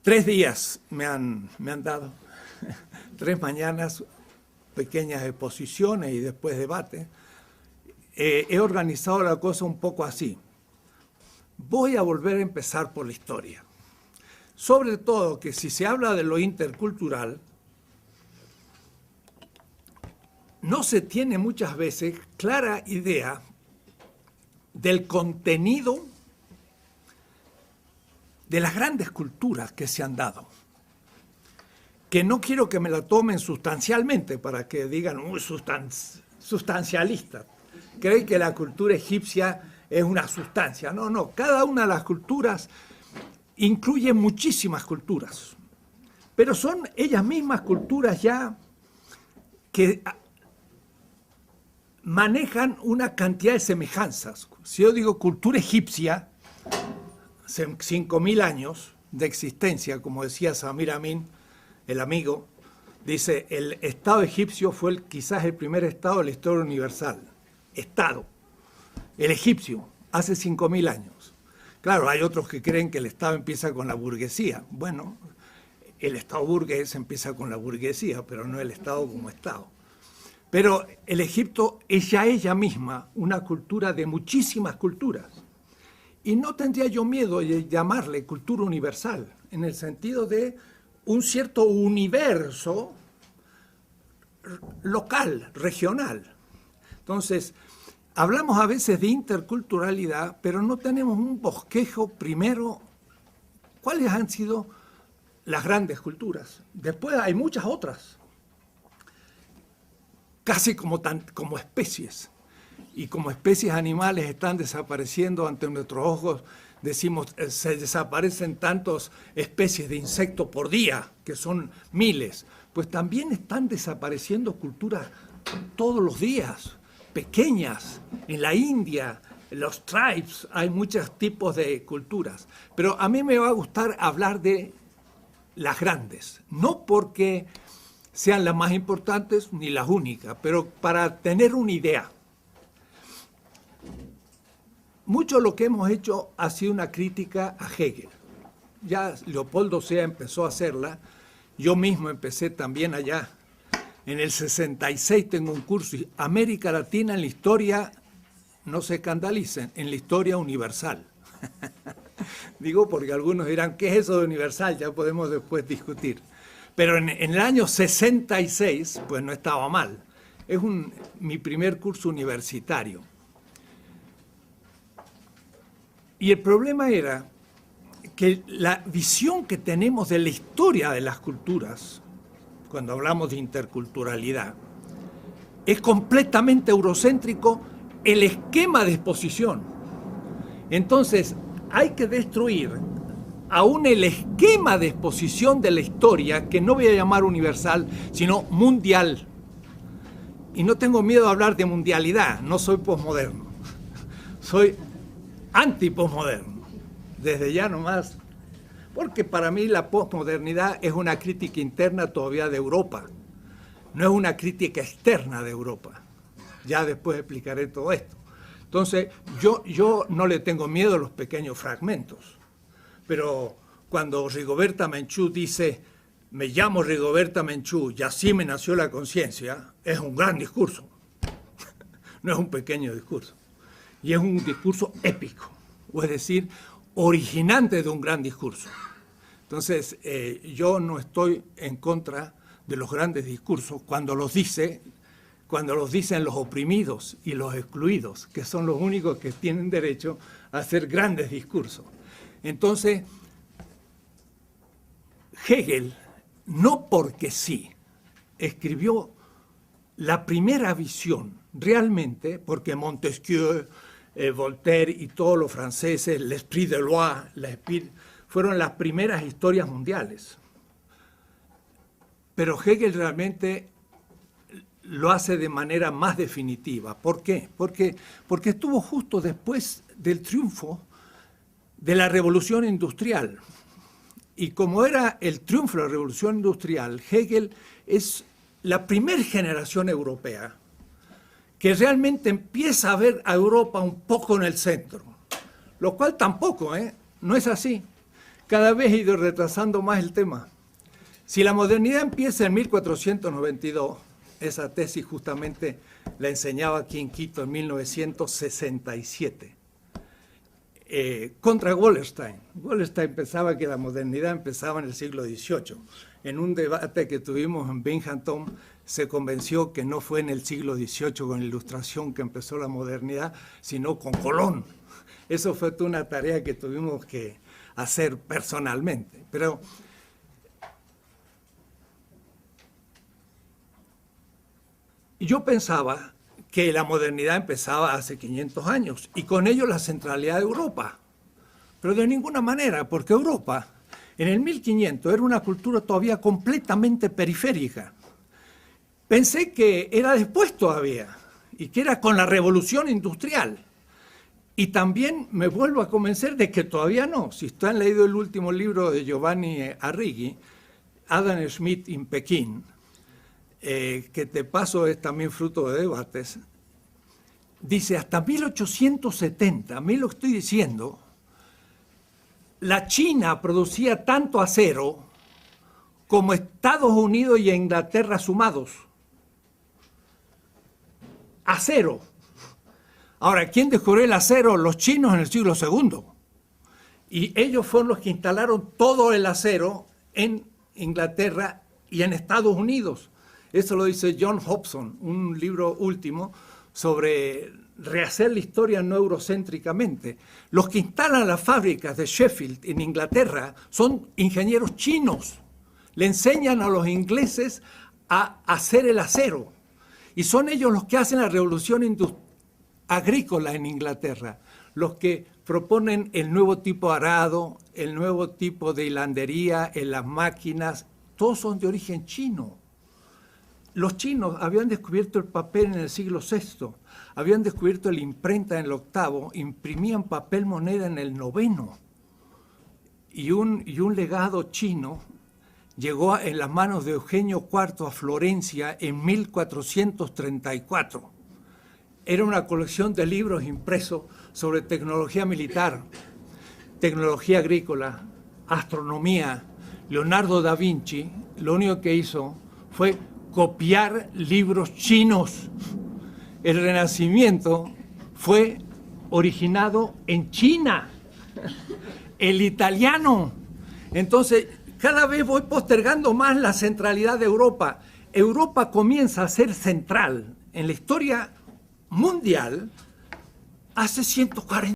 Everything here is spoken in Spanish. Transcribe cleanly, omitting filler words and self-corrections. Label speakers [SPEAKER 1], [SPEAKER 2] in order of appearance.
[SPEAKER 1] 3 días me han dado, 3 mañanas, pequeñas exposiciones y después debate. He organizado la cosa un poco así. Voy a volver a empezar por la historia. Sobre todo que si se habla de lo intercultural, no se tiene muchas veces clara idea del contenido de las grandes culturas que se han dado. Que no quiero que me la tomen sustancialmente para que digan, sustancialista. Creen que la cultura egipcia es una sustancia. No, no, cada una de las culturas incluye muchísimas culturas, pero son ellas mismas culturas ya que manejan una cantidad de semejanzas. Si yo digo cultura egipcia, 5.000 años de existencia, como decía Samir Amin, el amigo, dice, el Estado egipcio fue quizás el primer Estado de la historia universal. Estado, el egipcio, hace 5.000 años. Claro, hay otros que creen que el Estado empieza con la burguesía. Bueno, el Estado burgués empieza con la burguesía, pero no el Estado como Estado. Pero el Egipto es ya ella misma una cultura de muchísimas culturas. Y no tendría yo miedo de llamarle cultura universal, en el sentido de un cierto universo local, regional. Entonces, hablamos a veces de interculturalidad, pero no tenemos un bosquejo primero. ¿Cuáles han sido las grandes culturas? Después hay muchas otras, casi como especies. Y como especies animales están desapareciendo ante nuestros ojos, decimos, se desaparecen tantas especies de insectos por día, que son miles. Pues también están desapareciendo culturas todos los días, pequeñas. En la India, en los tribes, hay muchos tipos de culturas. Pero a mí me va a gustar hablar de las grandes, no porque sean las más importantes ni las únicas, pero para tener una idea. Mucho de lo que hemos hecho ha sido una crítica a Hegel. Ya Leopoldo Sea empezó a hacerla, yo mismo empecé también allá. En el 66 tengo un curso, América Latina en la historia, no se escandalicen, en la historia universal. Digo porque algunos dirán, ¿qué es eso de universal? Ya podemos después discutir. Pero en el año 66, pues no estaba mal. Es mi primer curso universitario. Y el problema era que la visión que tenemos de la historia de las culturas, cuando hablamos de interculturalidad, es completamente eurocéntrico el esquema de exposición. Entonces, hay que destruir aún el esquema de exposición de la historia, que no voy a llamar universal, sino mundial. Y no tengo miedo a hablar de mundialidad, no soy posmoderno. Soy anti-posmoderno, desde ya nomás, porque para mí la posmodernidad es una crítica interna todavía de Europa, no es una crítica externa de Europa. Ya después explicaré todo esto. Entonces, yo no le tengo miedo a los pequeños fragmentos, pero cuando Rigoberta Menchú dice, me llamo Rigoberta Menchú y así me nació la conciencia, es un gran discurso, no es un pequeño discurso. Y es un discurso épico, o es decir, originante de un gran discurso. Entonces, yo no estoy en contra de los grandes discursos cuando los dicen los oprimidos y los excluidos, que son los únicos que tienen derecho a hacer grandes discursos. Entonces, Hegel, no porque sí, escribió la primera visión realmente, porque Montesquieu, Voltaire y todos los franceses, l'esprit de loi, fueron las primeras historias mundiales. Pero Hegel realmente lo hace de manera más definitiva. ¿Por qué? Porque estuvo justo después del triunfo de la Revolución Industrial. Y como era el triunfo de la Revolución Industrial, Hegel es la primera generación europea que realmente empieza a ver a Europa un poco en el centro, lo cual tampoco, no es así. cada vez he ido retrasando más el tema. Si la modernidad empieza en 1492, esa tesis justamente la enseñaba aquí en Quito en 1967, contra Wallerstein. Wallerstein pensaba que la modernidad empezaba en el siglo XVIII. En un debate que tuvimos en Binghamton, se convenció que no fue en el siglo XVIII con la Ilustración que empezó la modernidad, sino con Colón. Eso fue toda una tarea que tuvimos que hacer personalmente. Pero yo pensaba que la modernidad empezaba hace 500 años y con ello la centralidad de Europa. Pero de ninguna manera, porque Europa en el 1500 era una cultura todavía completamente periférica. Pensé que era después todavía y que era con la revolución industrial. Y también me vuelvo a convencer de que todavía no. Si ustedes han leído el último libro de Giovanni Arrighi, Adam Smith in Pekín, que de paso es también fruto de debates, dice hasta 1870, a mí lo que estoy diciendo, la China producía tanto acero como Estados Unidos y Inglaterra sumados. Acero. Ahora, ¿quién descubrió el acero? Los chinos en el siglo II. Y ellos fueron los que instalaron todo el acero en Inglaterra y en Estados Unidos. Eso lo dice John Hobson, un libro último sobre rehacer la historia no eurocéntricamente. Los que instalan las fábricas de Sheffield en Inglaterra son ingenieros chinos. Le enseñan a los ingleses a hacer el acero. Y son ellos los que hacen la revolución agrícola en Inglaterra, los que proponen el nuevo tipo de arado, el nuevo tipo de hilandería en las máquinas, todos son de origen chino. Los chinos habían descubierto el papel en el siglo VI, habían descubierto la imprenta en el VIII, imprimían papel moneda en el IX. Y un legado chino llegó en las manos de Eugenio IV a Florencia en 1434. Era una colección de libros impresos sobre tecnología militar, tecnología agrícola, astronomía. Leonardo da Vinci lo único que hizo fue copiar libros chinos. El Renacimiento fue originado en China, el italiano. Entonces, cada vez voy postergando más la centralidad de Europa. Europa comienza a ser central en la historia mundial hace 140